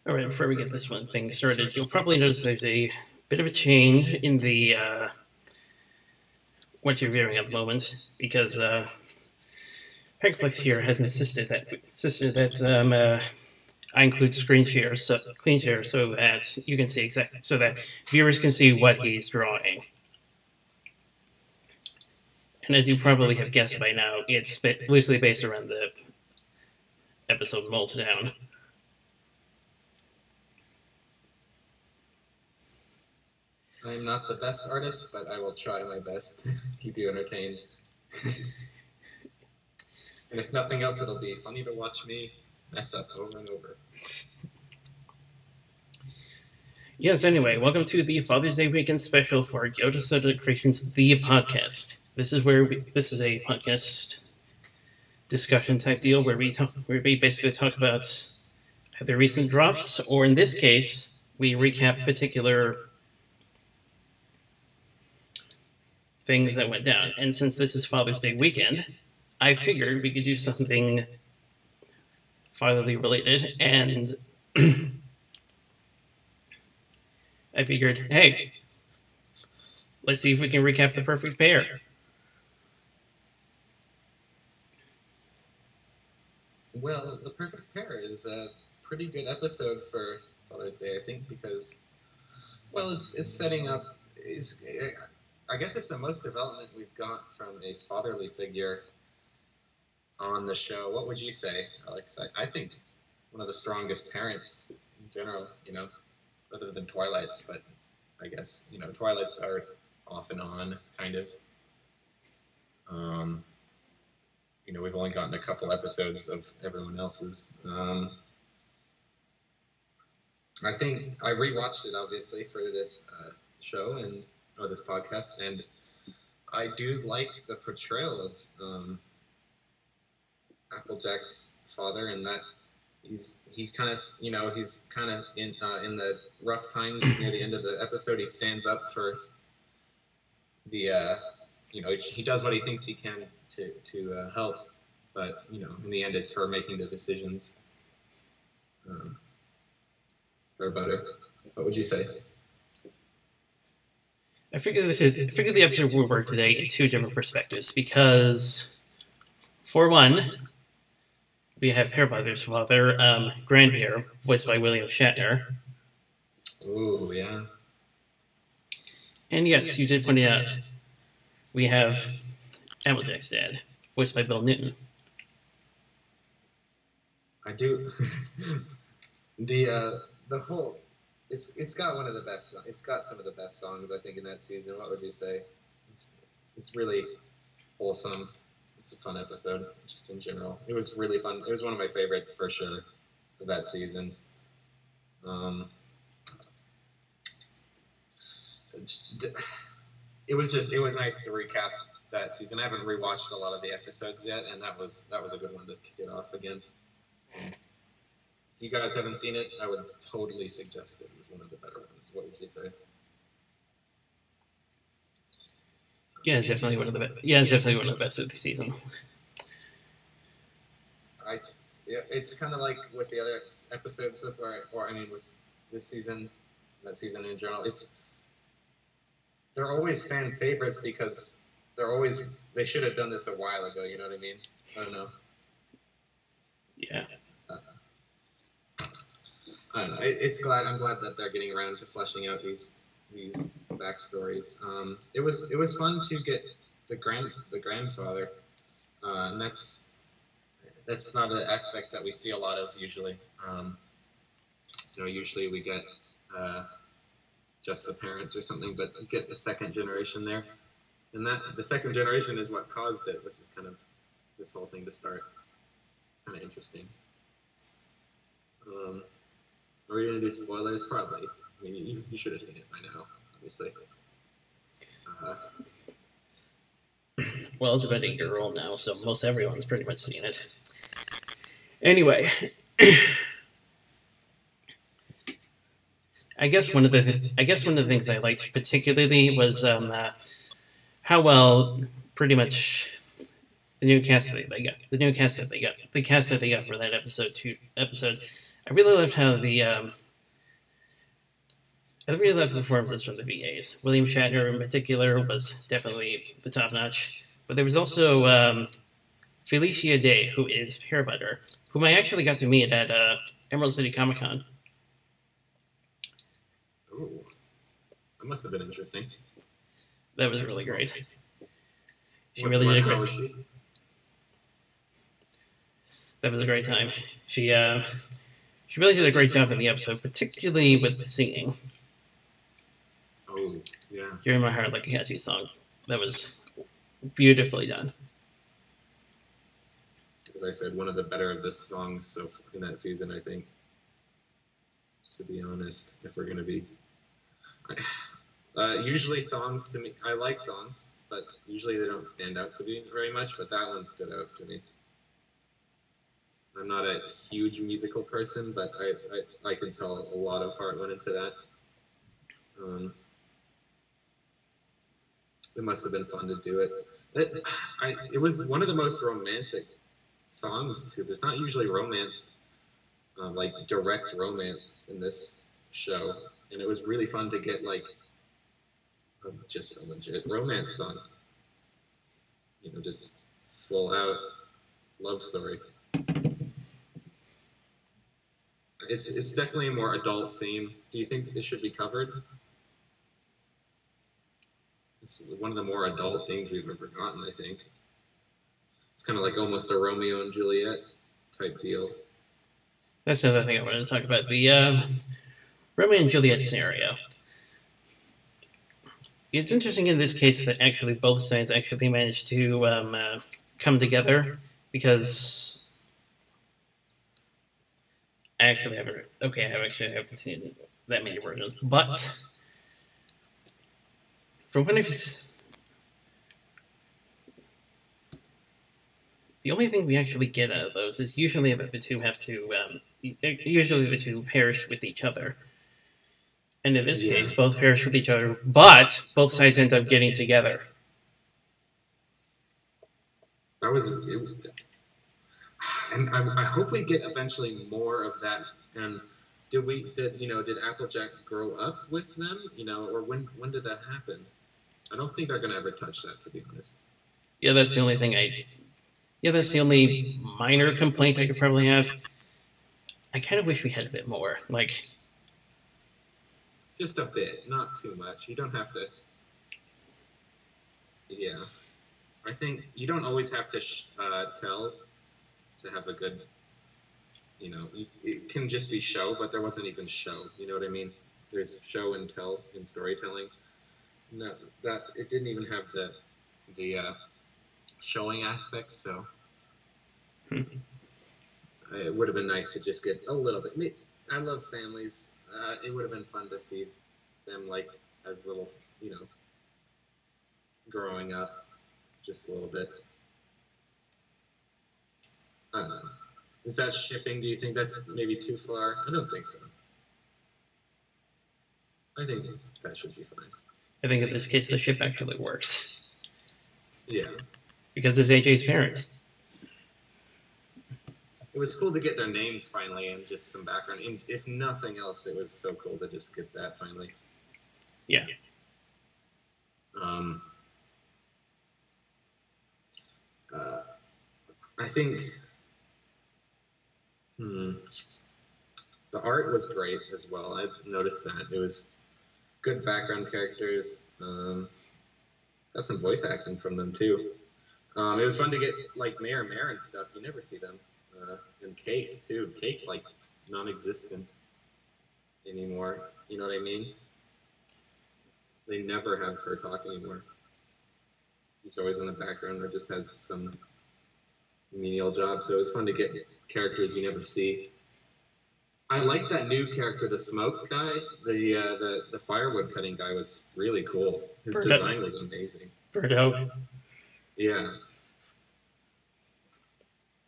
All right, before we get this one thing started, you'll probably notice there's a bit of a change in the what you're viewing at the moment because Pegflex here has insisted that I include clean share, so that you can see exactly, so that viewers can see what he's drawing. And as you probably have guessed by now, it's loosely based around the episode Meltdown. I'm not the best artist, but I will try my best to keep you entertained. And if nothing else, it'll be funny to watch me mess up over and over. Yes, anyway, welcome to the Father's Day weekend special for Yoda Soda Creations, the podcast. This is a podcast discussion type deal where we basically talk about the recent drops, or in this case, we recap particular things that went down. And since this is Father's Day weekend, I figured we could do something fatherly related, and I figured, hey, let's see if we can recap the Perfect Pear. Well, the Perfect Pear is a pretty good episode for Father's Day, I think, because, well, it's setting up. I guess it's the most development we've got from a fatherly figure on the show. What would you say, Alex? I think one of the strongest parents in general, other than Twilight's, but I guess, Twilight's are off and on, kind of. We've only gotten a couple episodes of everyone else's. I think I rewatched it, obviously, for this show or this podcast, and I do like the portrayal of Applejack's father, and that he's kind of in the rough times near the end of the episode. He stands up for the he does what he thinks he can to help, but in the end it's her making the decisions that are better. What would you say? I figured the episode will work today in two different perspectives, because for one, we have Pear Brothers' father, Grand Pear, voiced by William Shatner. Ooh, yeah. And yes, you did point it out. We have Applejack's dad, voiced by Bill Newton. I do. the whole it's got one of the best. It's got some of the best songs, I think, in that season. What would you say? It's really wholesome. It's a fun episode, just in general. It was really fun. It was one of my favorite, for sure, of that season. It was nice to recap that season. I haven't rewatched a lot of the episodes yet, and that was a good one to kick it off again. If you guys haven't seen it, I would totally suggest it. It was one of the better ones. What would you say? Yeah, it's definitely one of the best. Yeah, it's definitely one of the best of the season. It's kind of like with the other episodes so far, with this season, that season in general. They're always fan favorites because they should have done this a while ago. You know what I mean? I don't know. Yeah. I don't know. I'm glad that they're getting around to fleshing out these backstories. It was fun to get the grandfather, and that's not an aspect that we see a lot of usually. Usually we get just the parents or something, but get the second generation there, and that the second generation is what caused it, which is kind of this whole thing to start. Kind of interesting. Are we going to do spoilers? Probably. I mean, you should have seen it by now, obviously. Well, it's about 8-year-old now, so most everyone's pretty much seen it. Anyway, I guess one of the things I liked particularly was how well pretty much the cast that they got for that episode I really loved how I really loved the performances from the VAs. William Shatner, in particular, was definitely the top notch. But there was also Felicia Day, who is Pear Butter, whom I actually got to meet at Emerald City Comic Con. Oh, that must have been interesting. That was really great. She What, really what did a role great. was she? That was a great time. She really did a great job in the episode, particularly with the singing. Oh, yeah. "You're in My Heart Like a Catchy Song." That was beautifully done. As I said, one of the better of the songs so in that season, I think. To be honest, if we're gonna be, usually songs to me, I like songs, but usually they don't stand out to me very much. But that one stood out to me. I'm not a huge musical person, but I can tell a lot of heart went into that. It must have been fun to do it. It was one of the most romantic songs too. There's not usually romance, like direct romance in this show, and it was really fun to get like just a legit romance song. You know, just full out love story. It's definitely a more adult theme. Do you think it should be covered? It's one of the more adult themes we've ever gotten, I think. It's kind of like almost a Romeo and Juliet type deal. That's another thing I wanted to talk about, the Romeo and Juliet scenario. It's interesting in this case that actually both sides actually managed to come together, because I actually haven't. Okay, I haven't seen that many versions, but from one of his, the only thing we actually get out of those is usually that the two have to, usually the two perish with each other. And in this case, both perish with each other, but both sides end up getting together. That was, and I hope we get eventually more of that. And did Applejack grow up with them? Or when did that happen? I don't think they're gonna ever touch that, to be honest. Yeah, that's the only thing Yeah, that's the only minor complaint I could probably have. I kind of wish we had a bit more. Like, just a bit, not too much. You don't have to. Yeah, I think you don't always have to tell to have a good. It can just be show, but there wasn't even show. You know what I mean? There's show and tell in storytelling. No, that it didn't even have the showing aspect. So it would have been nice to just get a little bit. I love families. It would have been fun to see them like as little, growing up just a little bit. I don't know. Is that shipping? Do you think that's maybe too far? I don't think so. I think that should be fine. I think in this case the ship actually works. Yeah. Because it's AJ's parents. It was cool to get their names finally and just some background. And if nothing else, it was so cool to just get that finally. Yeah. I think the art was great as well. I've noticed that. It was good background characters. Got some voice acting from them too. It was fun to get like Mayor Mare and stuff. You never see them. And Cake too. Cake's like non-existent anymore. You know what I mean? They never have her talk anymore. It's always in the background or just has some menial job. So it was fun to get characters you never see. I like that new character, the smoke guy. The firewood cutting guy was really cool. His design was amazing. Birdo. Yeah.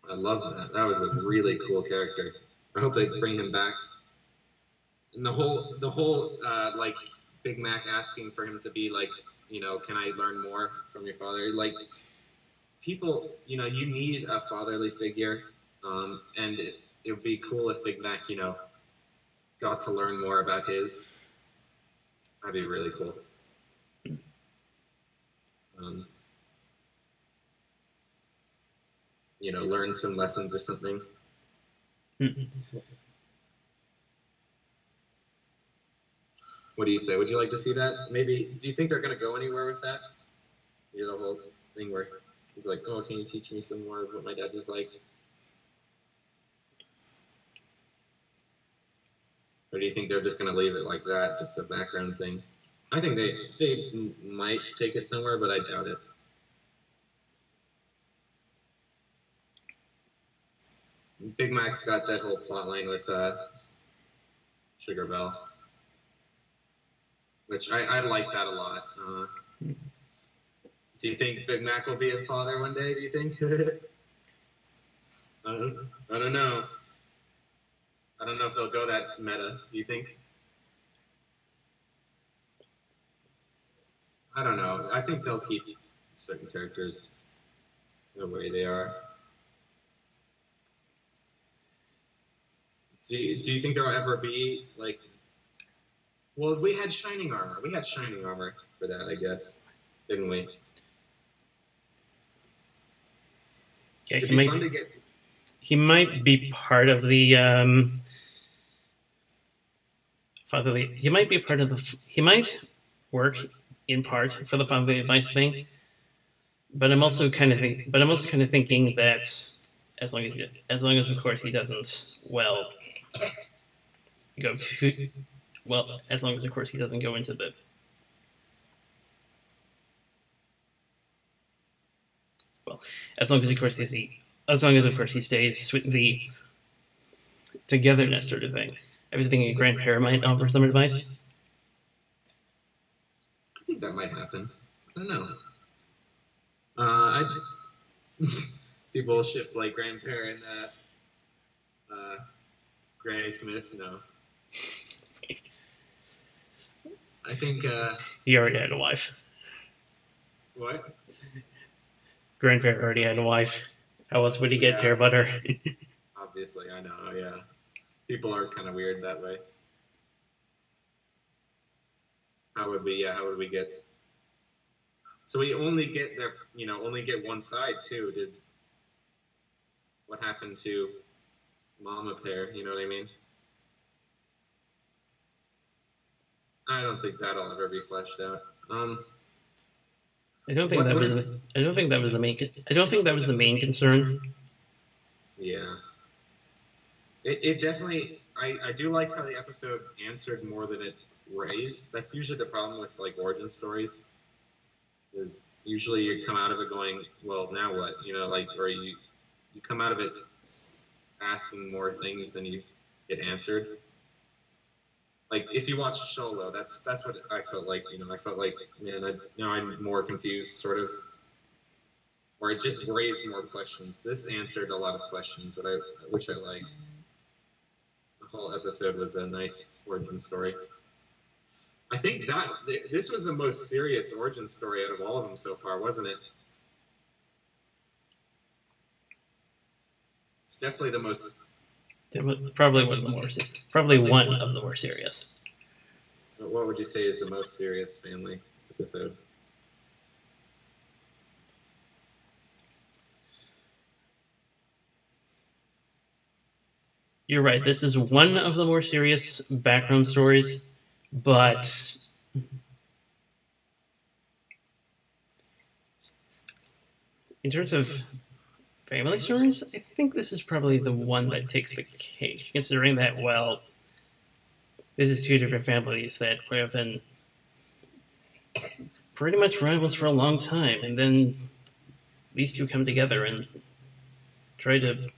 I love that. That was a really cool character. I hope they bring him back. And the whole like Big Mac asking for him to be like, can I learn more from your father? Like, people, you need a fatherly figure, and it would be cool if Big Mac, got to learn more about his. That'd be really cool. Learn some lessons or something. What do you say? Would you like to see that? Maybe, do you think they're going to go anywhere with that? The whole thing where he's like, oh, can you teach me some more of what my dad was like? Or do you think they're just going to leave it like that, just a background thing? I think they might take it somewhere, but I doubt it. Big Mac's got that whole plot line with Sugar Belle, which I like that a lot. Do you think Big Mac will be a father one day, do you think? I don't know. I don't know if they'll go that meta, do you think? I don't know. I think they'll keep certain characters the way they are. Do you think there will ever be, like... Well, we had Shining Armor. We had Shining Armor for that, I guess. Didn't we? Yeah, he might be part of the... he might be part of the... He might work in part for the fatherly advice thing, but I'm also kind of thinking that as long as of course he doesn't as long as of course he doesn't go into the as long as of course he stays with the togetherness sort of thing. I was thinking Grand Pear might offer some advice. I think that might happen. I don't know. People ship like Grand Pear and Granny Smith. No, I think he already had a wife. What? Grand Pear already had a wife. How else would he get pear butter? Obviously, I know. Yeah, people are kind of weird that way. How would we get? So we only get only get one side too. What happened to Mama Pear? You know what I mean? I don't think that'll ever be fleshed out. I don't think that was the main concern. Yeah. It definitely. I do like how the episode answered more than it raised. That's usually the problem with like origin stories. Is usually you come out of it going, well, now what? Or you come out of it asking more things than you get answered. Like if you watch Solo, that's what I felt like. I felt like, man, I'm more confused, sort of, or it just raised more questions. This answered a lot of questions which I like. The whole episode was a nice origin story. I think this was the most serious origin story out of all of them so far, wasn't it? It's definitely the most. Probably one of the more serious. What would you say is the most serious family episode? You're right. This is one of the more serious background stories, but in terms of family stories, I think this is probably the one that takes the cake, considering that, well, this is two different families that have been pretty much rivals for a long time, and then these two come together and try to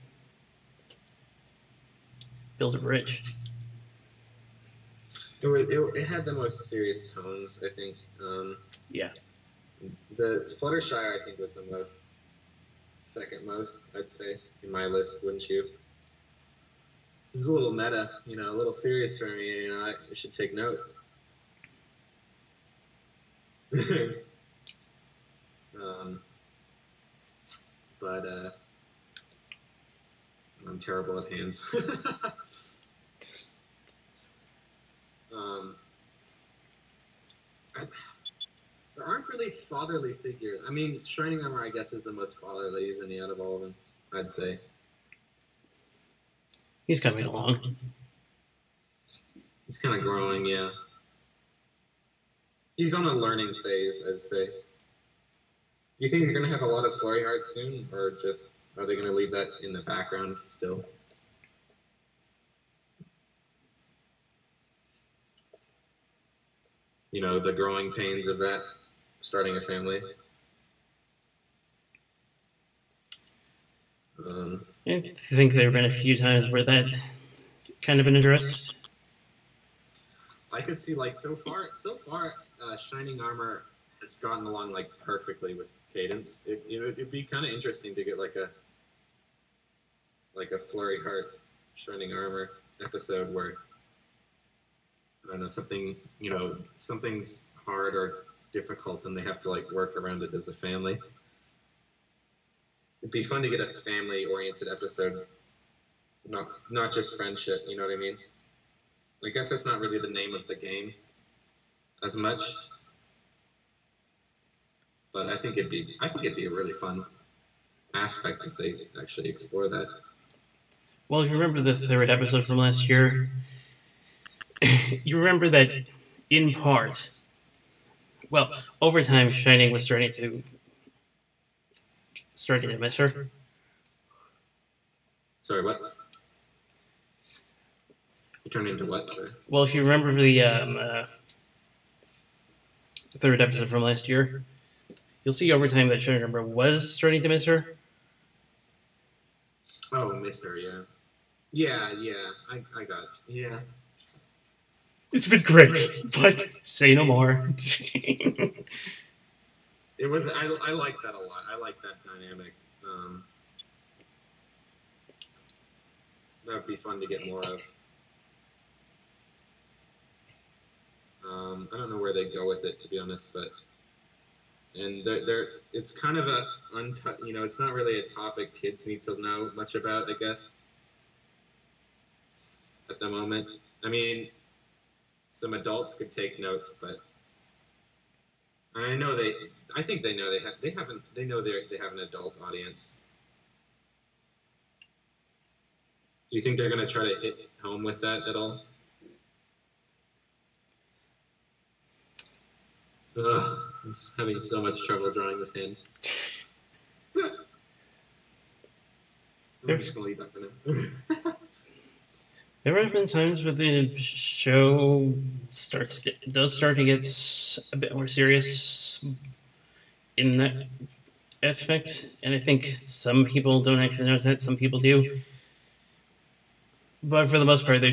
build a bridge. It had the most serious tones, I think. Yeah. The Fluttershy, I think, was the second most, I'd say, in my list, wouldn't you? It was a little meta, a little serious for me. I should take notes. But I'm terrible at hands. There aren't really fatherly figures. I mean, Shining Armor, I guess, is the most fatherly, isn't he, out of all of them? I'd say. He's coming along. He's kind of growing, yeah. He's on a learning phase, I'd say. Do you think you're going to have a lot of Flurry Hearts soon, or just are they going to leave that in the background still? You know, the growing pains of that, starting a family. I think there have been a few times where that kind of been addressed. I could see, like, so far, Shining Armor has gotten along, like, perfectly with Cadence. It'd be kind of interesting to get, like a Flurry Heart Shining Armor episode where, I don't know, something's hard or difficult and they have to, like, work around it as a family. It'd be fun to get a family-oriented episode, not just friendship, you know what I mean? I guess that's not really the name of the game as much, but I think it'd be a really fun aspect if they actually explore that. Well, if you remember the third episode from last year, you remember that in part, well, over time, Shining was starting to miss her. Sorry, what? You turned into what? Sorry. Well, if you remember the third episode from last year, you'll see over time that Shining Armor was starting to miss her. Oh, miss her, yeah. Yeah, I got you. Yeah. It's been great, but say no more. It was. I like that a lot. I like that dynamic. That would be fun to get more of. I don't know where they go with it, to be honest, but it's kind of it's not really a topic kids need to know much about, I guess, at the moment. I mean, some adults could take notes, but I think they know they have an adult audience. Do you think they're going to try to hit home with that at all? Ugh, I'm having so much trouble drawing this hand. I'm just going to leave that for now. There have been times where the show does start to get a bit more serious in that aspect, and I think some people don't actually notice that, some people do. But for the most part, the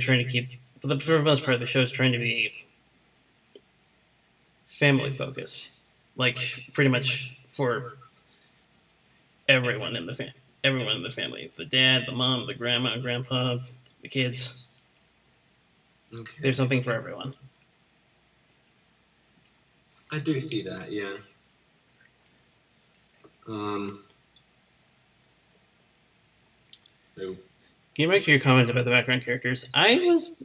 show's trying to be family focused, like pretty much for everyone in the family, the dad, the mom, the grandma, grandpa, the kids. Okay. There's something for everyone. I do see that, yeah. Getting back to your comment about the background characters, I was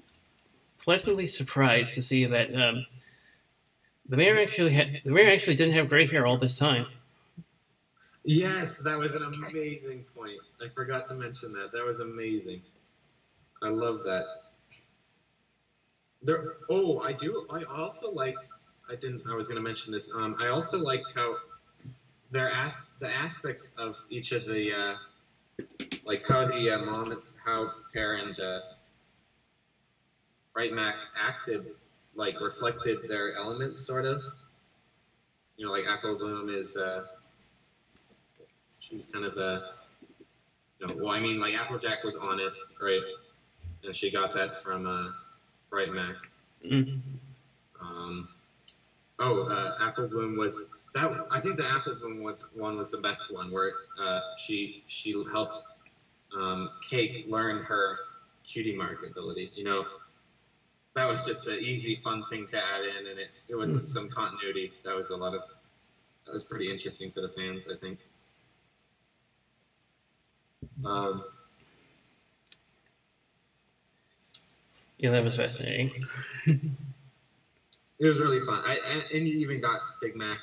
pleasantly surprised to see that the mayor actually didn't have gray hair all this time. Yes, that was an amazing point. I forgot to mention that. That was amazing. I love that. I also liked. I was going to mention this. I also liked how the aspects of each of the like how the how Pear and Right Mac acted, like reflected their elements, sort of. You know, like Apple Bloom is she's kind of like Applejack was honest, right? And she got that from Right Mac. Mm-hmm. Apple Bloom was that. I think the Apple Bloom one was the best one, where she helped Cake learn her cutie mark ability. You know, that was just an easy, fun thing to add in, and it was some continuity. That was pretty interesting for the fans, I think. Yeah, that was fascinating. It was really fun. And you even got Big Mac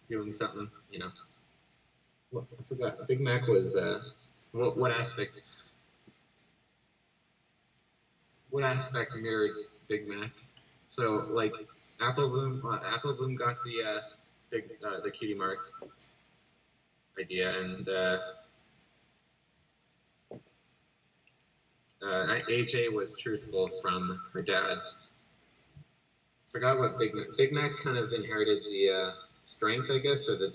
doing something, you know. Well, I forgot. Big Mac was what aspect? What aspect mirrored Big Mac? So like Apple Bloom got the cutie mark idea, and AJ was truthful from her dad. Forgot what Big Mac kind of inherited the strength, I guess, or the That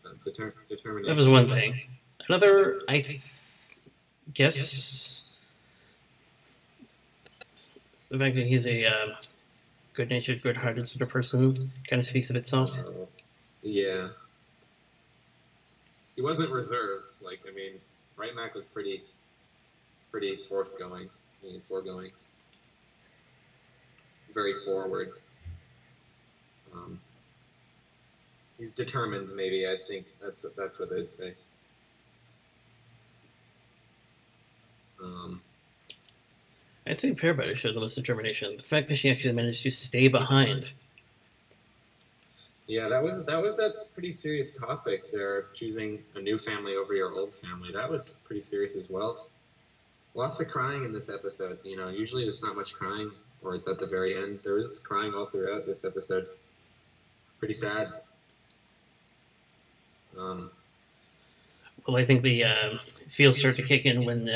was determination. one thing. Another, I guess, the fact that he's a good-natured, good-hearted sort of person kind of speaks of itself. Yeah, he wasn't reserved. Like, I mean, Right Mac was pretty forthgoing, foregoing, very forward. He's determined. Maybe I think that's what they'd say. I'd say Pear better showed the most determination. The fact that she actually managed to stay behind. Yeah, that was a pretty serious topic there of choosing a new family over your old family. That was pretty serious as well. Lots of crying in this episode. You know, usually there's not much crying, or it's at the very end. There is crying all throughout this episode. Pretty sad. Well, I think the feels start to kick in when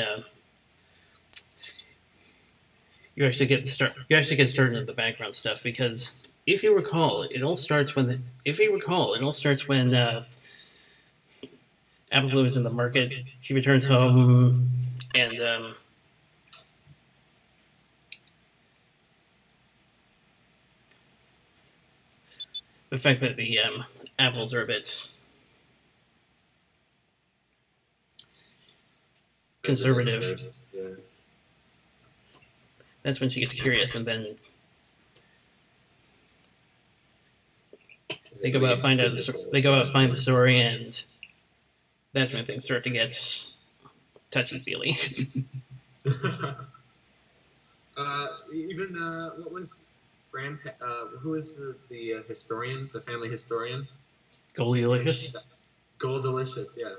you actually get started in the background stuff, because if you recall, it all starts when Apple Blue is in the market. She returns home, and the fact that the apples are a bit conservative. Yeah. That's when she gets curious, and then they go out find the story, and that's when things start to get touchy feely. Even what was who is the historian, the family historian? Goldie Delicious. Gold Delicious, yeah.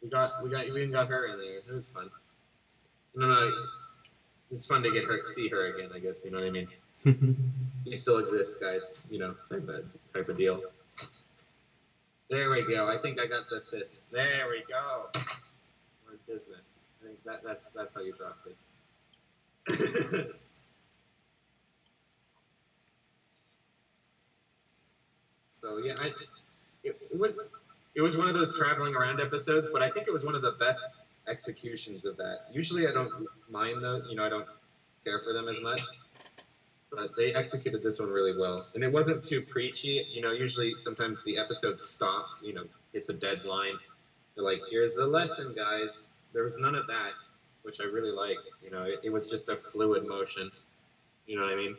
We even got her in there. It was fun. No, it's fun to see her again. I guess you know what I mean. He still exists, guys. You know, type of deal. There we go. I think I got the fist. There we go. We're in business. I think that's how you drop this. So yeah, it was one of those traveling around episodes, but I think it was one of the best executions of that. Usually I don't mind those, you know, I don't care for them as much, but they executed this one really well. And it wasn't too preachy, you know, usually sometimes the episode stops, you know, it's a deadline. They're like, here's the lesson, guys. There was none of that, which I really liked. You know, it was just a fluid motion. You know what I mean?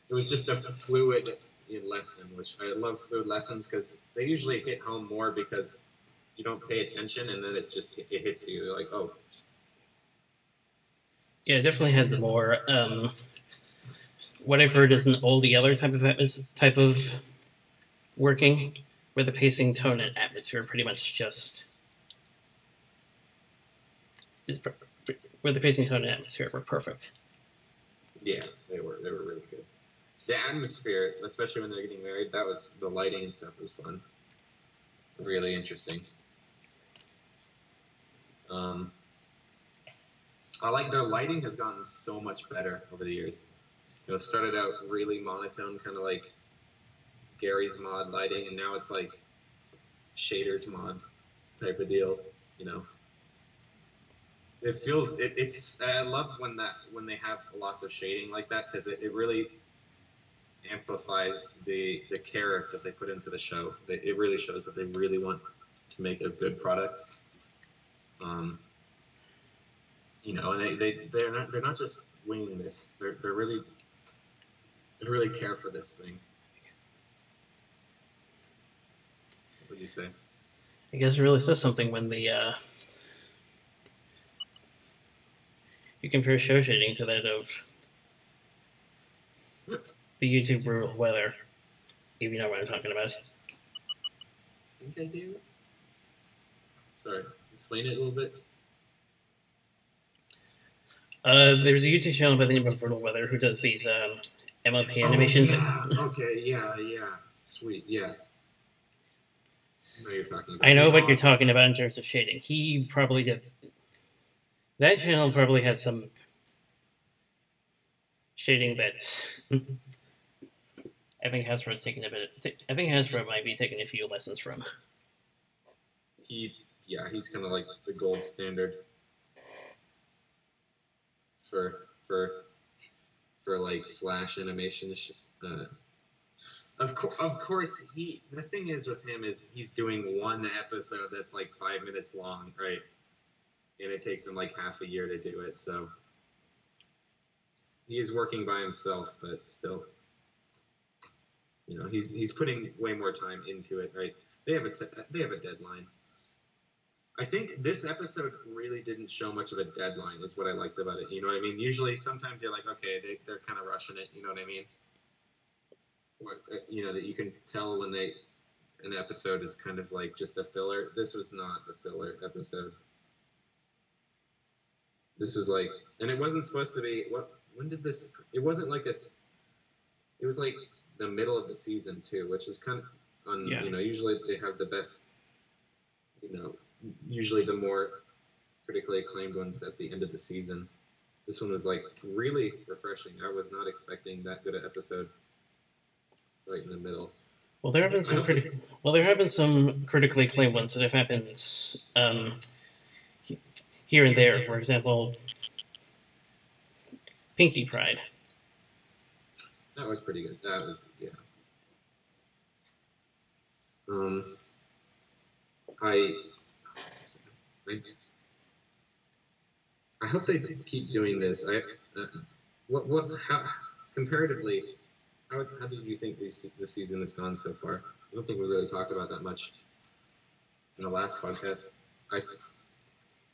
It was just a fluid lesson, which I love fluid lessons because they usually hit home more because you don't pay attention and then it hits you. You're like, oh. Yeah, it definitely had the more what I've heard is an old Yeller type of working, where the pacing, tone, and atmosphere pretty much just where the pacing, tone, and atmosphere were perfect. Yeah, they were really good. The atmosphere, especially when they're getting married, the lighting and stuff was fun. Really interesting. I like their lighting has gotten so much better over the years. You know, it started out really monotone, kind of like Gary's mod lighting, and now it's like Shader's mod type of deal. You know, it feels it's. I love when they have lots of shading like that because it really amplifies the care that they put into the show. It really shows that they really want to make a good product. You know, and they're not just winging this. They really care for this thing. What do you say? I guess it really says something when the You compare show shading to that of the YouTube brutal weather, if you know what I'm talking about. I think I do. Sorry, explain it a little bit. There's a YouTube channel by the name of Brutal Weather who does these MLP animations. Yeah. Okay. Yeah. Sweet. Yeah. I know you're talking about. I know what you're talking about in terms of shading. He probably did. That channel probably has some shading that I think Hasbro's taking a bit. I think Hasbro might be taking a few lessons from. He's kind of like the gold standard for like flash animation. Of course, the thing is with him is he's doing one episode that's like 5 minutes long, right? And it takes him like half a year to do it, so he is working by himself, but still, he's putting way more time into it, right? They have a deadline. I think this episode really didn't show much of a deadline, is what I liked about it. You know what I mean? Usually, sometimes you're like, okay, they're kind of rushing it. You know what I mean? That you can tell when an episode is kind of like just a filler. This was not a filler episode. This was like, and it wasn't supposed to be. When did this? It wasn't like a. It was like the middle of the season too, which is kind of usually they have the best. Usually the more critically acclaimed ones at the end of the season. This one was like really refreshing. I was not expecting that good an episode right in the middle. Well, there have been some critically acclaimed ones that have happened here and there. For example, Pinky Pride. That was pretty good. That was I hope they keep doing this. How comparatively, how did you think this season has gone so far? I don't think we really talked about that much in the last podcast.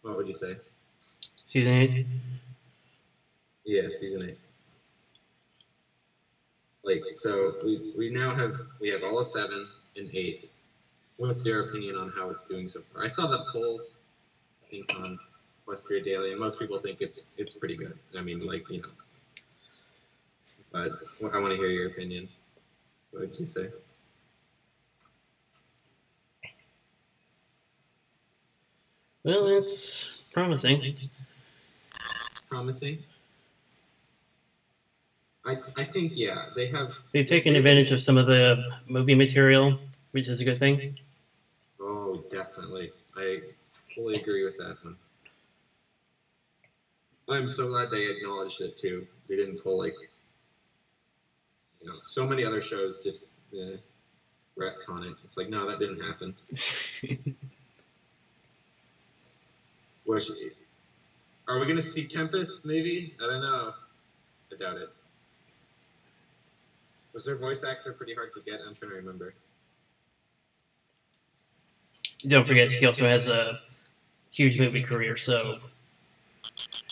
What would you say? Season 8? Yeah, season 8. Like, so we have all of 7 and 8. What's your opinion on how it's doing so far? I saw the poll, I think, on Westbury Daily, and most people think it's pretty good. I mean, but I want to hear your opinion. What would you say? Well, it's promising. Promising? I think, yeah, they've taken advantage of some of the movie material, which is a good thing. Oh, definitely. I fully agree with that one. I'm so glad they acknowledged it too. They didn't pull so many other shows just retcon it. It's like, no, that didn't happen. Are we going to see Tempest, maybe? I don't know. I doubt it. Was their voice actor pretty hard to get? I'm trying to remember. Don't forget, he also has a huge movie career, so...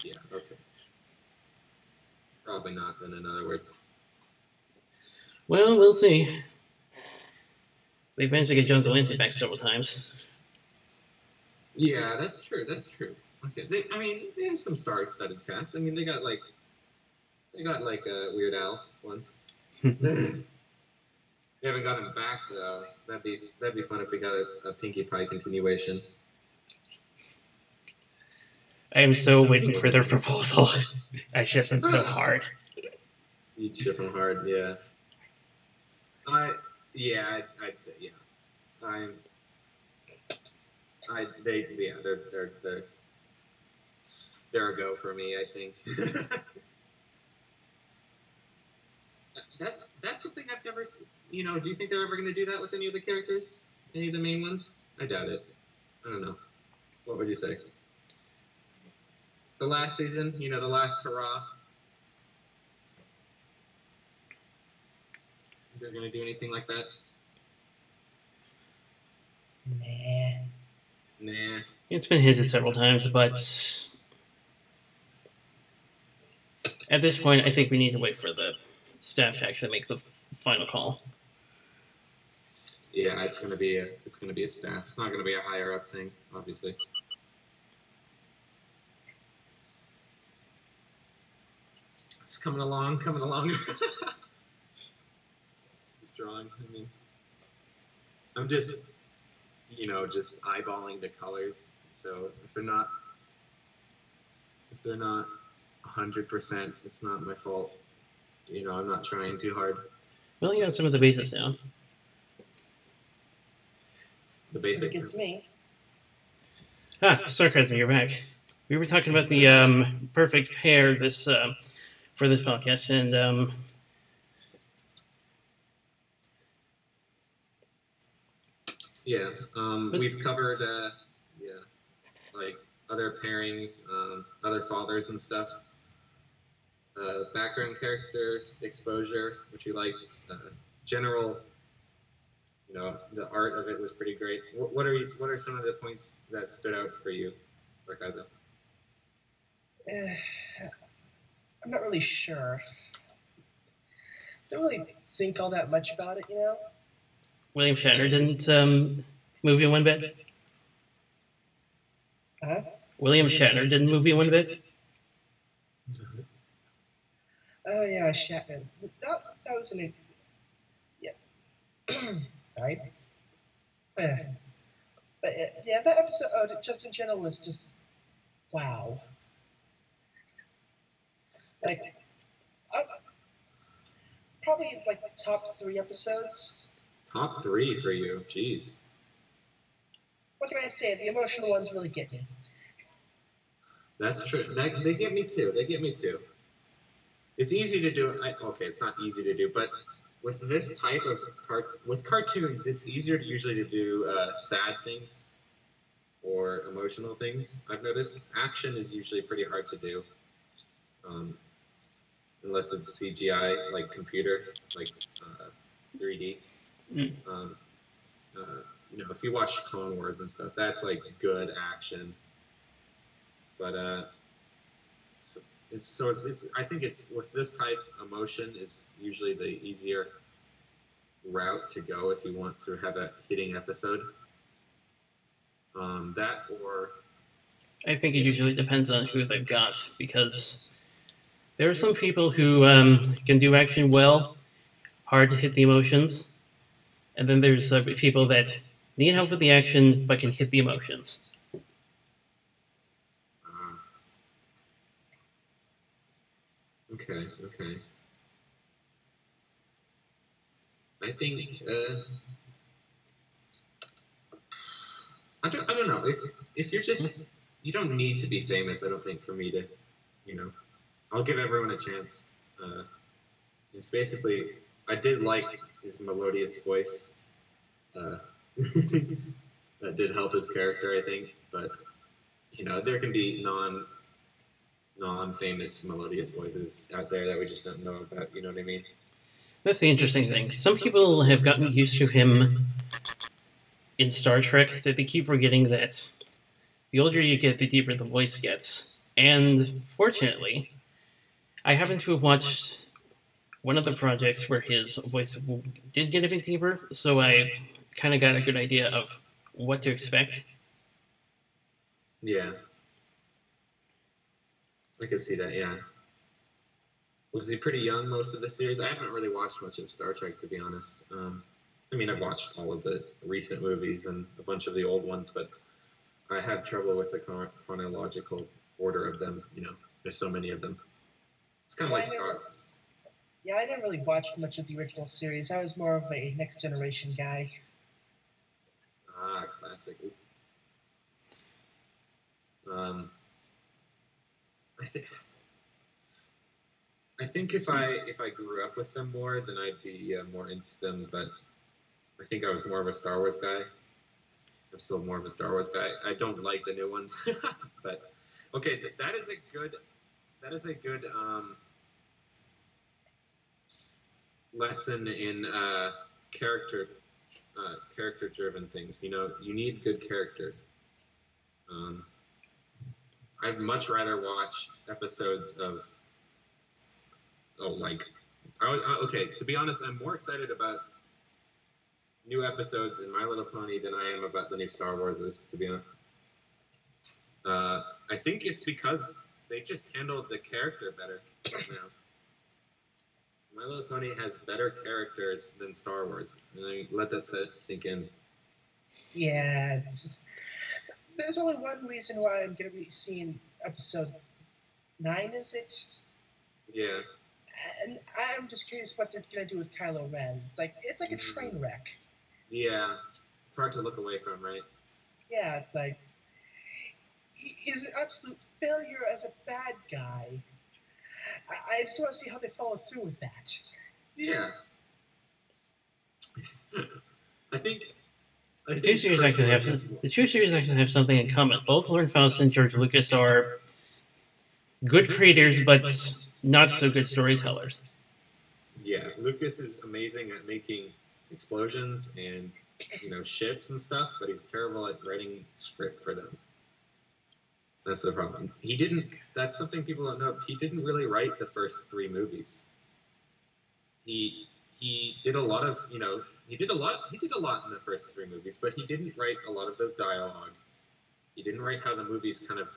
Yeah, okay. Probably not, then, in other words. Well, we'll see. They've managed to get John Delancey back several times. Yeah, that's true. Okay, they have some star-studded cast. I mean, they got Weird Al once. They haven't got him back though. That'd be fun if we got a Pinkie Pie continuation. I am so waiting for their proposal. I ship them so hard. You'd ship them hard, yeah. I'd say yeah. They're a go for me, I think. That's something I've never seen. Do you think they're ever going to do that with any of the characters? Any of the main ones? I doubt it. I don't know. What would you say? The last season, the last hurrah. They're going to do anything like that? Nah. It's been hinted several times, but At this point, I think we need to wait for the staff to actually make the final call. Yeah, it's gonna be a staff. It's not gonna be a higher up thing, obviously. It's coming along. Strong. I mean, I'm just eyeballing the colors. So if they're not 100%, it's not my fault. I'm not trying too hard. Well, you got some of the basics down. The basic. It's me. Sarcasm, you're back. We were talking about the Perfect Pear for this podcast, and yeah, we've covered like other pairings, other fathers and stuff. Background character exposure, which we liked. General, the art of it was pretty great. What are some of the points that stood out for you, Sarcasm? I'm not really sure. Don't really think all that much about it, William Shatner didn't move you one bit? Huh? William Shatner didn't move you one bit? Oh yeah, Shatner. That was an yeah. Sorry. But yeah, that episode just in general was just wow. Like, probably like the top 3 episodes. Top 3 for you, jeez. What can I say? The emotional ones really get me. That's true. They get me too. It's easy to do. Okay, it's not easy to do, but with this type of cartoons, it's easier usually to do sad things or emotional things. I've noticed action is usually pretty hard to do, unless it's CGI, like computer, like 3D. If you watch Clone Wars and stuff, that's like good action. But I think it's with this type emotion is usually the easier route to go if you want to have a hitting episode. That or I think it usually depends on who they've got, because there are some people who can do action well, hard to hit the emotions, and then there's people that need help with the action but can hit the emotions. Okay. I think I don't know. If you're just you don't need to be famous, I don't think, for me to, I'll give everyone a chance. It's basically I did like his melodious voice. That did help his character, I think, but there can be non-famous melodious voices out there that we just don't know about. You know what I mean? That's the interesting thing. Some people have gotten used to him in Star Trek that they keep forgetting that the older you get, the deeper the voice gets. And fortunately, I happen to have watched one of the projects where his voice did get a bit deeper, so I kind of got a good idea of what to expect. Yeah. I could see that, yeah. Was he pretty young most of the series? I haven't really watched much of Star Trek, to be honest. I've watched all of the recent movies and a bunch of the old ones, but I have trouble with the chronological order of them. There's so many of them. It's kind of like Star Wars. Yeah, I didn't really watch much of the original series. I was more of a Next Generation guy. Ah, classic. I think if I grew up with them more, then I'd be more into them. But I think I was more of a Star Wars guy. I'm still more of a Star Wars guy. I don't like the new ones, but okay, that is a good lesson in character-driven things. You need good character. I'd much rather watch episodes of Oh, like, okay. To be honest, I'm more excited about new episodes in My Little Pony than I am about the new Star Wars. To be honest, I think it's because they just handled the character better right now. My Little Pony has better characters than Star Wars, and I let that sink in. Yeah, there's only one reason why I'm going to be seeing episode 9, is it? Yeah. And I'm just curious what they're going to do with Kylo Ren. It's like a train wreck. Yeah. It's hard to look away from, right? Yeah, it's like he's an absolute failure as a bad guy. I just want to see how they follow through with that. Yeah. I think the two series actually have something in common. Both Lawrence Faust and George Lucas are good creators, but not so good storytellers. Yeah, Lucas is amazing at making explosions and ships and stuff, but he's terrible at writing script for them. That's the problem. That's something people don't know. He didn't really write the first 3 movies. He did a lot of, he did a lot in the first 3 movies, but he didn't write a lot of the dialogue. He didn't write how the movies kind of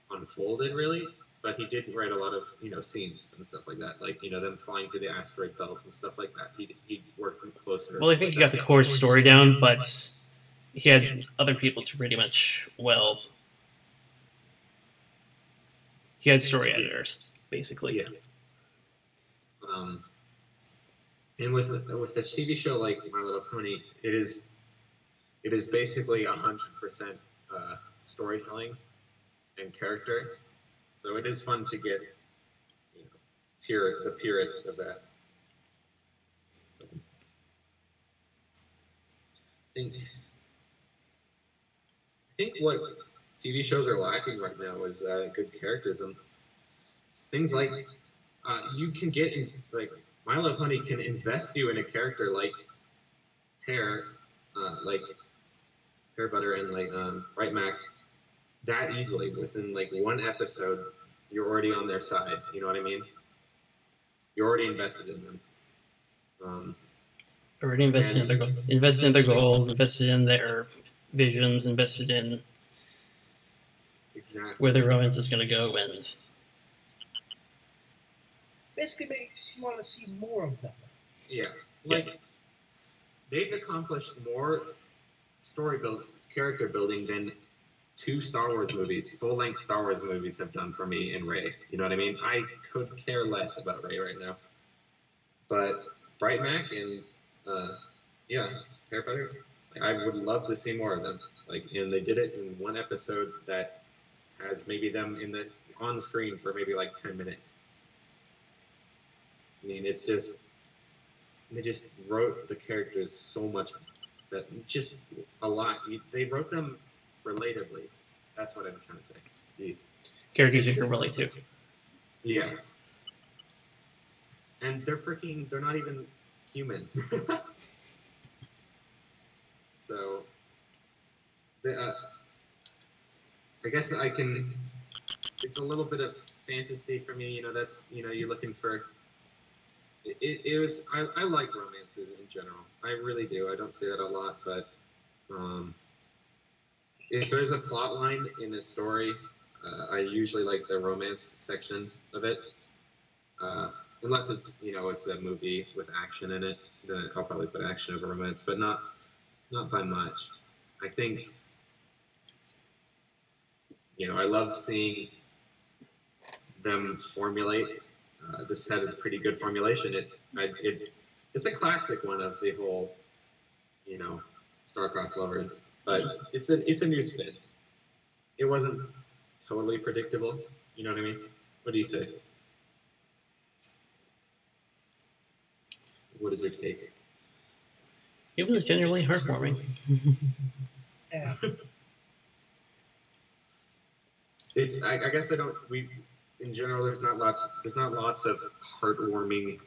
unfolded, really, but he did write a lot of, scenes and stuff like that, like, them flying through the asteroid belts and stuff like that. He worked closer. Well, I think he got the core story down, but he had other people to pretty much, he had story editors, basically. Yeah. And with the TV show like My Little Pony, it is basically 100% storytelling and characters. So it is fun to get the purest of that. I think what TV shows are lacking right now is good characters, and things like you can get in, like, My Little Pony can invest you in a character like Pear, like Pear Butter and like Right Mac, that easily within like 1 episode. You're already on their side. You know what I mean? You're already invested in them. Already invested in their goals, invested in their visions, invested in where their romance is going to go, and basically makes you want to see more of them. Yeah, they've accomplished more character building than 2 Star Wars movies, full-length Star Wars movies have done for me and Rey. You know what I mean? I could care less about Rey right now. But Bright Mac and Pear Butter, I would love to see more of them. And they did it in 1 episode that has maybe them on the screen for maybe like 10 minutes. I mean, it's just they just wrote the characters so much that just a lot. They wrote them relatably. That's what I'm trying to say. Jeez. Characters you can relate to. Yeah. And they're not even human. So, I guess it's a little bit of fantasy for me, that's, you're looking for, I like romances in general. I really do. I don't say that a lot, but, if there's a plot line in a story, I usually like the romance section of it. Unless it's, it's a movie with action in it, then I'll probably put action over romance, but not by much. I think, I love seeing them formulate. This had a pretty good formulation. It's a classic one of the whole, star-crossed lovers, but it's a new spin. It wasn't totally predictable. You know what I mean? What do you say? What is your take? It was genuinely heartwarming. Yeah. I guess in general, there's not lots of heartwarming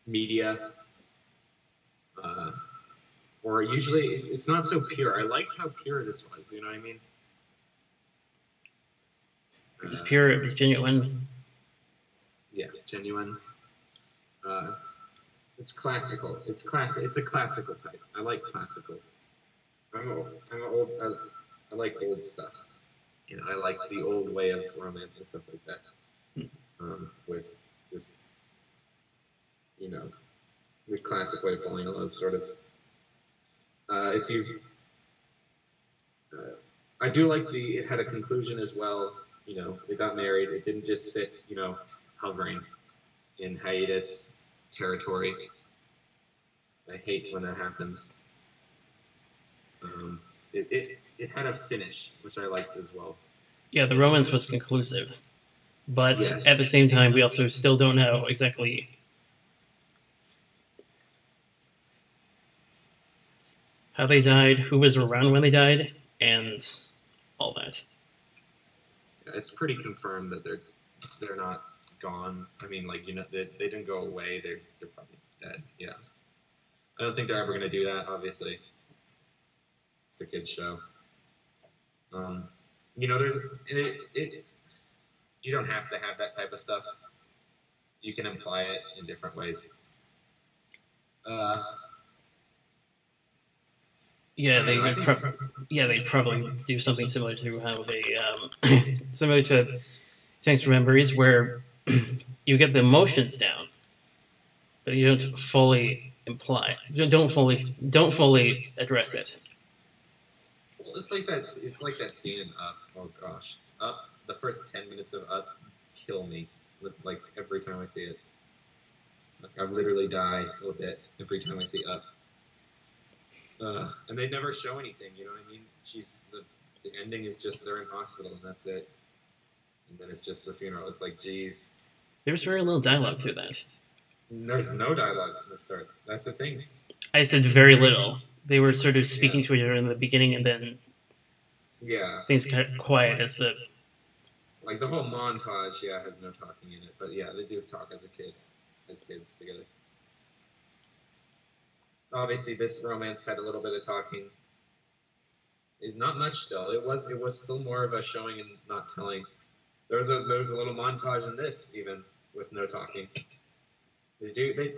media, or usually it's not so pure. I liked how pure this was. You know what I mean? It was pure. It was genuine. Yeah, genuine. It's classical. It's classic. It's a classical type. I like classical. I'm old. I like old stuff. You know, I like the old way of romance and stuff like that. With this, you know, the classic way of falling in love, sort of. If you, I do like it had a conclusion as well. You know, they got married. It didn't just sit, you know, hovering in hiatus territory. I hate when that happens. It had a finish, which I liked as well. Yeah, the romance was conclusive. But Yes. at the same time, we also still don't know exactly how they died, who was around when they died, and all that. It's pretty confirmed that they're not gone. I mean, like, you know, they didn't go away. They're probably dead. Yeah. I don't think they're ever going to do that, obviously. It's a kid's show. You know, you don't have to have that type of stuff. You can imply it in different ways. They'd probably do something similar to how they, similar to Thanks for Memories, where you get the emotions down, but you don't fully imply, don't fully address it. Well, it's like that. It's like that scene in Up. Oh gosh, Up. The first 10 minutes of Up kill me. Like every time I see it, like, I literally die a little bit every time I see Up. And they never show anything. You know what I mean? The ending is just they're in hospital and that's it. And then it's just the funeral. It's like, geez. There's very little dialogue through that. There's no dialogue in the start. That's the thing. I said very little. They were sort of speaking to each other in the beginning, and then things got quiet as the... Like, the whole montage, has no talking in it. But, they do talk as kids together. Obviously, this romance had a little bit of talking. Not much still. It was still more of a showing and not telling. There was a little montage in this, even, with no talking. The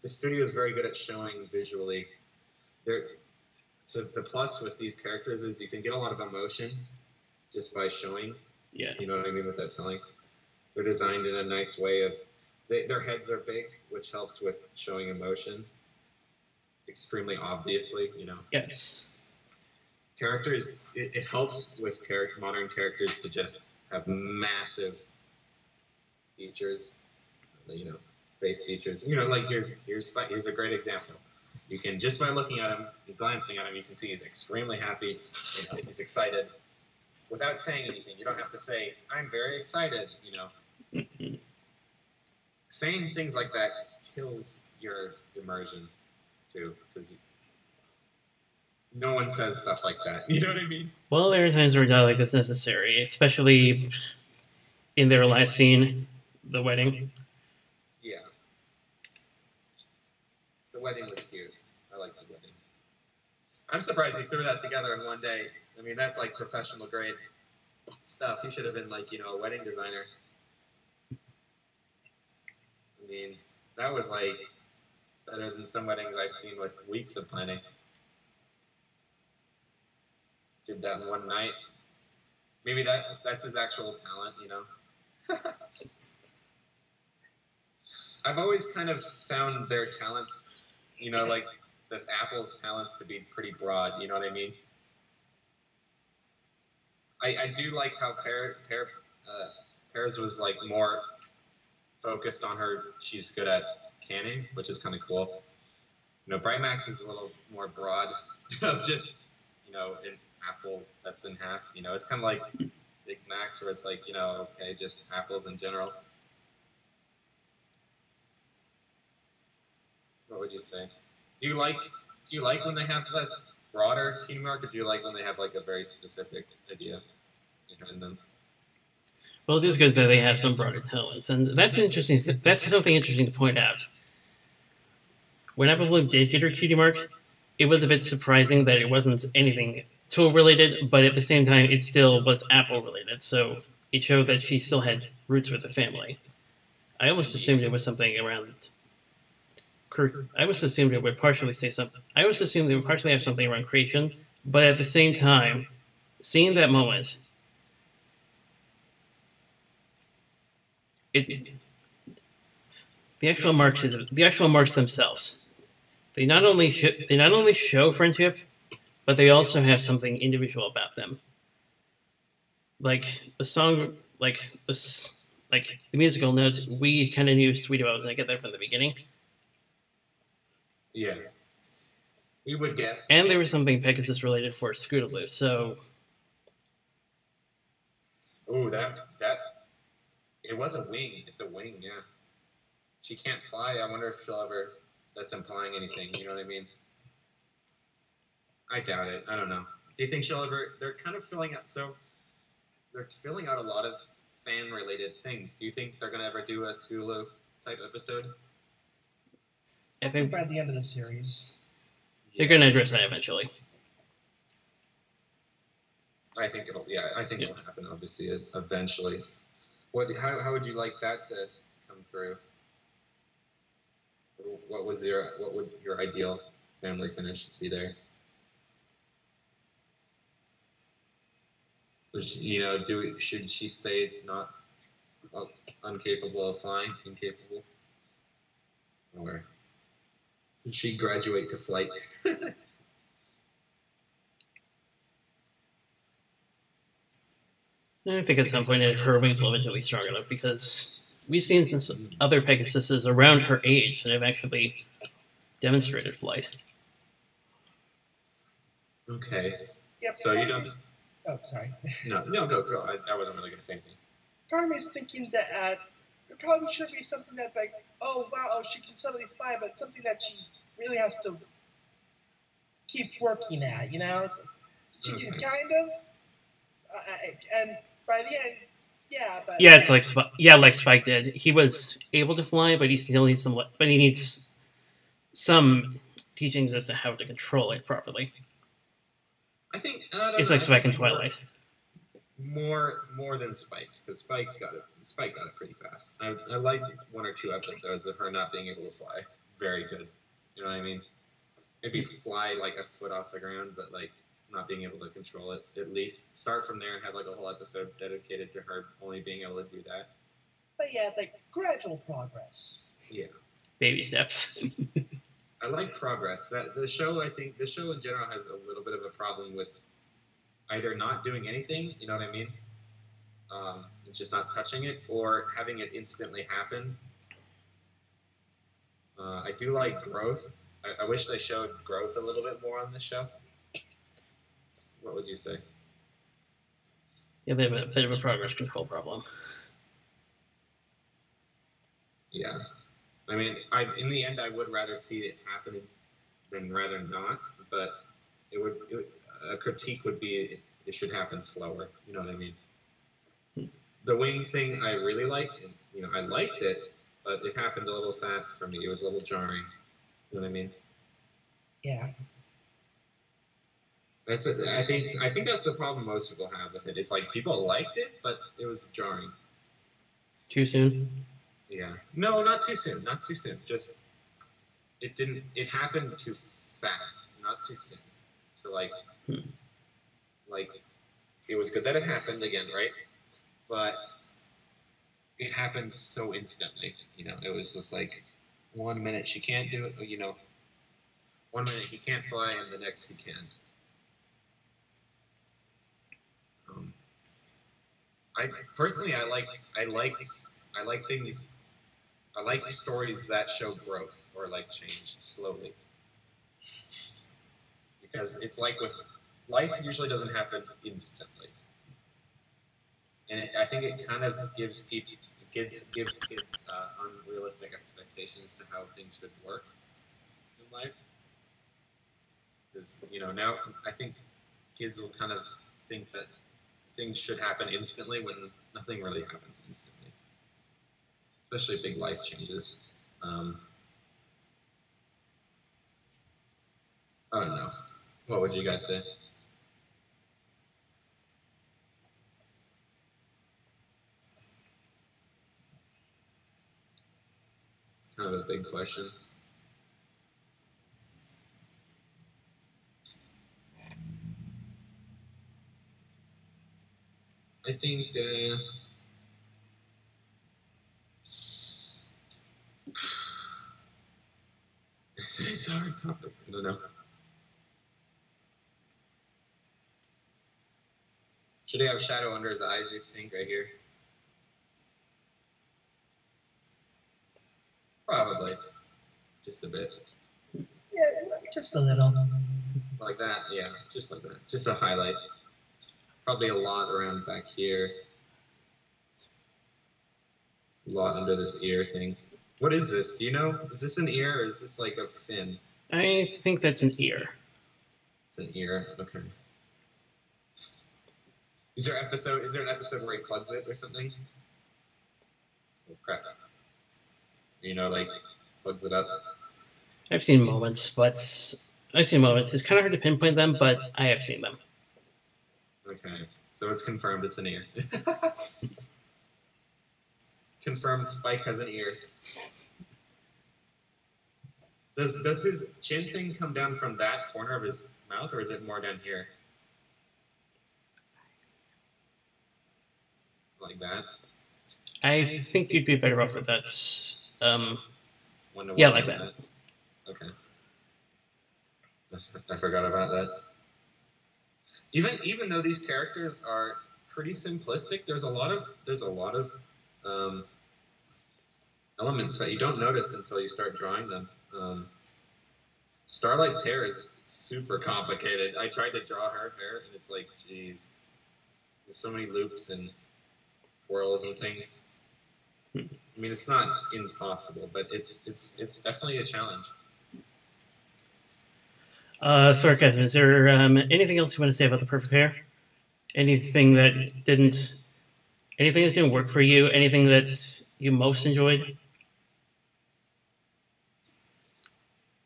studio is very good at showing visually. So the plus with these characters is you can get a lot of emotion just by showing. Yeah. You know what I mean, without telling. They're designed in a nice way of... their heads are big, which helps with showing emotion. Extremely obviously, you know. Yes. Characters, it helps with modern characters to just have massive features, you know, face features. You know, like here's a great example. You can, just by looking at him, glancing at him, you can see he's extremely happy, he's excited, without saying anything. You don't have to say, I'm very excited, you know. Mm-hmm. Saying things like that kills your immersion, too, because no one says stuff like that. You know what I mean? Well, there are times where dialogue is necessary, especially in their last scene, the wedding. Yeah. The wedding was cute. I like the wedding. I'm surprised he threw that together in one day. I mean, that's like professional grade stuff. He should have been like, you know, a wedding designer. I mean, that was like better than some weddings I've seen with weeks of planning. Did that in one night. Maybe that's his actual talent, you know. I've always kind of found their talents, you know, like the Apple's talents to be pretty broad, you know what I mean? I do like how Pear's was like more focused on her. She's good at canning, which is kind of cool. You know, Bright Max is a little more broad of just, you know, an apple that's in half. You know, it's kind of like Big Macs, where it's like, you know, okay, just apples in general. What would you say? Do you like when they have that broader Kingdom Arc, or do you like when they have like a very specific idea behind them? Well, it is good that they have some broader talents, and that's interesting. That's something interesting to point out. When Apple Bloom did get her cutie mark, it was a bit surprising that it wasn't anything tool related, but at the same time, it still was Apple related. So it showed that she still had roots with the family. I almost assumed it was something around. I almost assumed it would partially say something. I almost assumed it would partially have something around creation, but at the same time, seeing that moment, it the actual marks themselves. They not only show friendship, but they also have something individual about them. Like the song, like the musical notes, we kind of knew Sweetie was gonna get there from the beginning. Yeah. We would guess. And there was something Pegasus related for Scootaloo, so. Oh, that it was a wing. It's a wing, yeah. She can't fly. I wonder if she'll ever. That's implying anything. You know what I mean? I doubt it. I don't know. Do you think she'll ever? They're kind of filling out. So they're filling out a lot of fan-related things. Do you think they're gonna ever do a Scootaloo type episode? I think by the end of the series. They're going to address that eventually. I think it'll. Yeah, I think it'll happen. Obviously, eventually. What? How would you like that to come through? What would your ideal family finish be there? Should she stay not incapable of flying, incapable, or should she graduate to flight? I think at some point her wings will eventually be strong enough because we've seen some other Pegasuses around her age that have actually demonstrated flight. Okay. Yep. So you don't. Oh, sorry. No, go. I wasn't really going to say anything. Part of me is thinking that it probably should be something that, like, oh, wow, she can suddenly fly, but something that she really has to keep working at, you know? She can kind of, and by the end, yeah, but... Yeah, it's like Spike did. He was able to fly, but he still needs some teachings as to how to control it properly. I think it's like Spike in Twilight. More than Spike's, because Spike got it pretty fast. I like 1 or 2 episodes of her not being able to fly. Very good. You know what I mean? Maybe fly like a foot off the ground, but like not being able to control it. At least start from there and have like a whole episode dedicated to her only being able to do that. But yeah, it's like gradual progress. Yeah. Baby steps. I like progress. The show in general has a little bit of a problem with either not doing anything, you know what I mean? It's just not touching it, or having it instantly happen. I do like growth. I wish they showed growth a little bit more on this show. What would you say? Yeah, they have a bit of a progress control problem. Yeah. I mean, in the end, I would rather see it happening than rather not, but a critique would be it should happen slower. You know what I mean? The wing thing I really liked. I liked it, but it happened a little fast for me. It was a little jarring. You know what I mean? Yeah. I think that's the problem most people have with it. It's like people liked it, but it was jarring. Too soon? Yeah. No, not too soon. Not too soon. Just it happened too fast, not too soon. So like it was good that it happened again, right? But it happened so instantly. It was just like 1 minute she can't do it, 1 minute he can't fly and the next he can. I like stories that show growth or like change slowly, because it's like with life usually doesn't happen instantly, and I think it kind of gives kids unrealistic expectations to how things should work in life. Because now I think kids will kind of think that things should happen instantly when nothing really happens instantly, especially big life changes. I don't know. What would you guys say? kind of a big question. I think it's a hard topic. I don't know. Should he have a shadow under his eyes, you think, right here? Probably. Just a bit. Yeah, just a little. Like that, yeah. Just like that. Just a highlight. Probably a lot around back here. A lot under this ear thing. What is this? Do you know? Is this an ear or is this like a fin? I think that's an ear. It's an ear. Okay. Is there an episode where he plugs it or something? Oh, crap. You know, like plugs it up. I've seen moments. It's kind of hard to pinpoint them, but I have seen them. Okay, so it's confirmed it's an ear. Confirmed Spike has an ear. Does his chin thing come down from that corner of his mouth, or is it more down here? Like that? I think you'd be better off with that. One-to-one Yeah, like that. Okay. I forgot about that. Even though these characters are pretty simplistic, there's a lot of elements that you don't notice until you start drawing them. Starlight's hair is super complicated. I tried to draw her hair, and it's like, geez, there's so many loops and twirls and things. I mean, it's not impossible, but it's definitely a challenge. Sarcasm, is there anything else you want to say about the Perfect Pear? Anything that didn't work for you? Anything that you most enjoyed?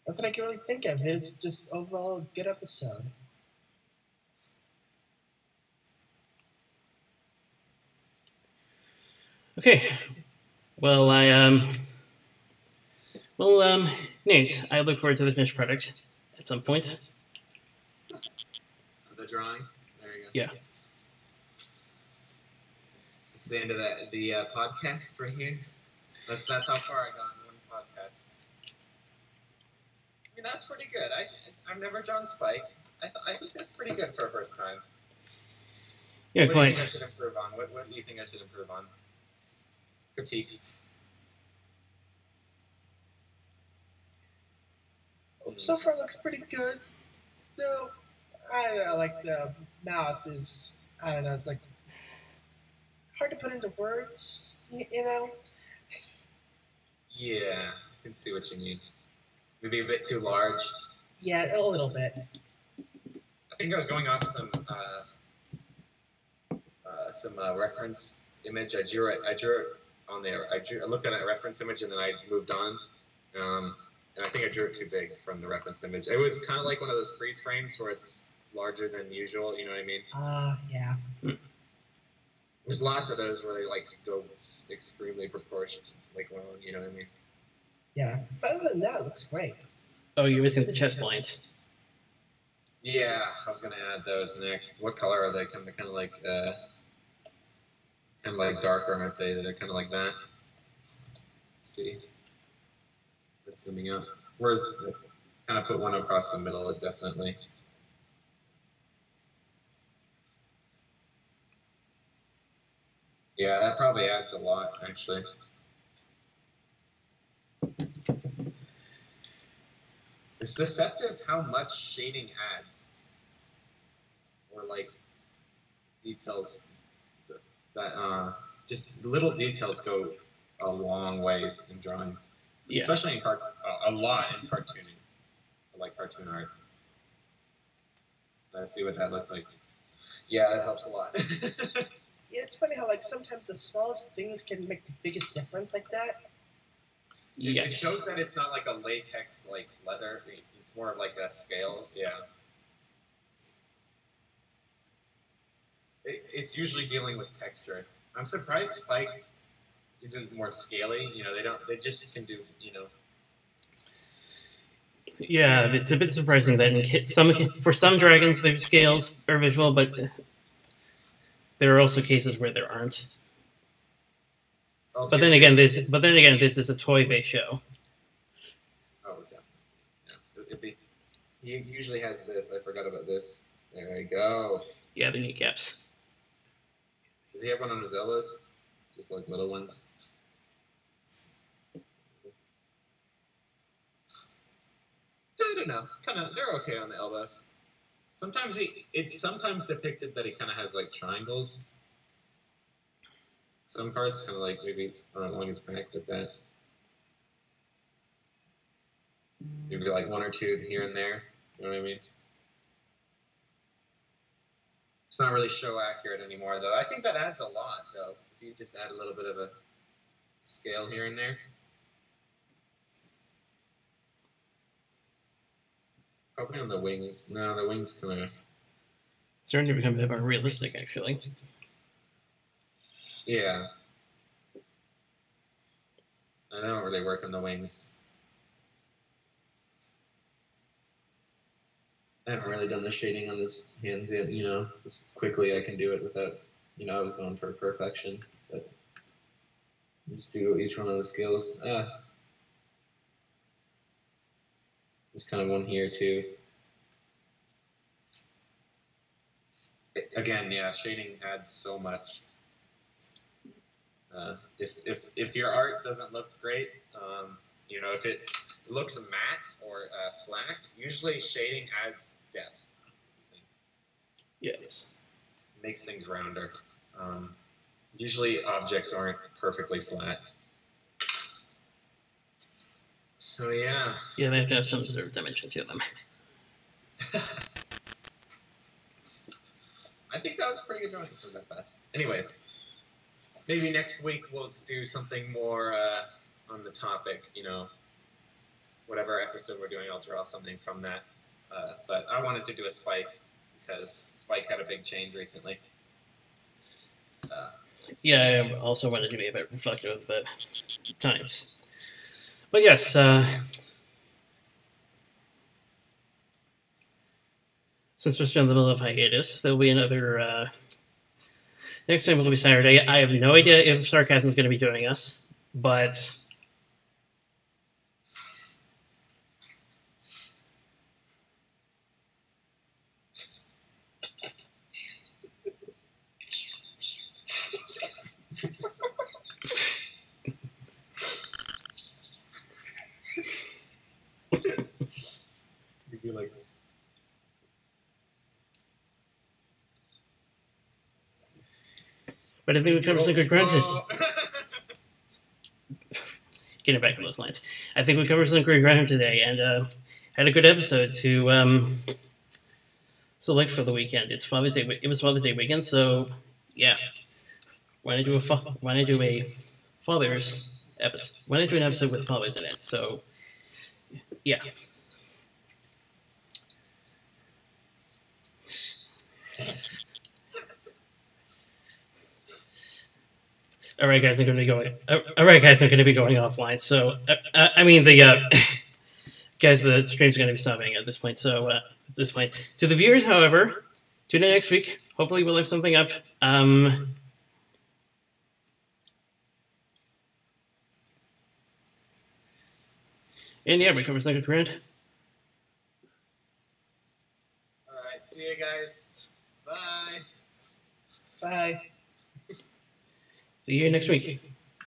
Nothing I can really think of. It's just overall a good episode. Okay. Well, Nate, I look forward to the finished product at some point. The drawing. There you go. Yeah. This is the end of the podcast right here. That's how far I got in one podcast. I mean, that's pretty good. I've never drawn Spike. I think that's pretty good for a first time. Yeah, what quite. do you think I should improve on? What do you think I should improve on? Critiques. So far, looks pretty good. Though, I don't know, like the mouth is, I don't know, it's like hard to put into words, you know? Yeah, I can see what you mean. Maybe a bit too large. Yeah, a little bit. I think I was going off some reference image. I drew it on there. I looked at a reference image and then I moved on. And I think I drew it too big from the reference image. It was kind of like one of those freeze frames where it's larger than usual. You know what I mean? Yeah. There's lots of those where they like go extremely proportioned, like well, you know what I mean? Yeah. But other than that, it looks great. Oh, you're missing the chest lines. Yeah, I was gonna add those next. What color are they? Kind of like darker, aren't they? They're kind of like that. Let's see. Let's zooming out. Where's kind of put one across the middle? Definitely. Yeah, that probably adds a lot, actually. It's deceptive how much shading adds, or like details that just little details go a long ways in drawing, Yeah. especially in a lot in cartooning, like cartoon art. Let's see what that looks like. Yeah, that helps a lot. Yeah, it's funny how like sometimes the smallest things can make the biggest difference like that. Yes. It shows that it's not like a latex like leather. It's more of like a scale. Yeah. It's usually dealing with texture. I'm surprised Spike isn't more scaly. You know, they just can do, you know. Yeah, it's a bit surprising that for some dragons their scales are visual, but there are also cases where there aren't. Okay. But then again, this is a toy-based show. Oh, definitely. Yeah, he usually has this. I forgot about this. There we go. Yeah, the kneecaps. Does he have one on his elbows? Just like little ones. I don't know. Kind of, they're okay on the elbows. Sometimes it's sometimes depicted that he kind of has like triangles. Some parts kind of like maybe along his back with that. Maybe like one or two here and there. You know what I mean? It's not really show accurate anymore, though. I think that adds a lot, though. If you just add a little bit of a scale here and there. Probably on the wings. No, the wings kind of... Starting to become a bit more realistic, actually. Yeah. I don't really work on the wings. I haven't really done the shading on his hands yet, you know. Just quickly I can do it without, you know, I was going for perfection. But just do each one of the skills. There's kind of one here, too. Again, yeah, shading adds so much. If your art doesn't look great, you know, if it looks matte or flat, usually shading adds depth. Yes. Makes things rounder. Usually objects aren't perfectly flat. So yeah. Yeah, they have to have some sort of dimension to them. I think that was pretty good drawing for that fast. Anyways, maybe next week we'll do something more on the topic, you know. Whatever episode we're doing, I'll draw something from that. But I wanted to do a Spike because Spike had a big change recently. Yeah, I also wanted to be a bit reflective of the times. But yes, since we're still in the middle of hiatus, there'll be another... next time will be Saturday. I have no idea if Sarcasm is going to be joining us, but... You'd be like... But I think we covered some good ground today. Getting back on those lines. I think we covered some great ground today and had a good episode to select for the weekend. It's Father's Day. It was Father's Day weekend, so yeah. Why not do a father's episode? Why not do an episode with fathers in it? So yeah. All right, guys, I'm going to be going. All right, guys, I'm going to be going offline. So, I mean, the guys, the stream's going to be stopping at this point. So, at this point, to the viewers, however, tune in next week. Hopefully, we'll have something up. And yeah, we cover second round. All right, see you guys. Bye. Bye. See you next week.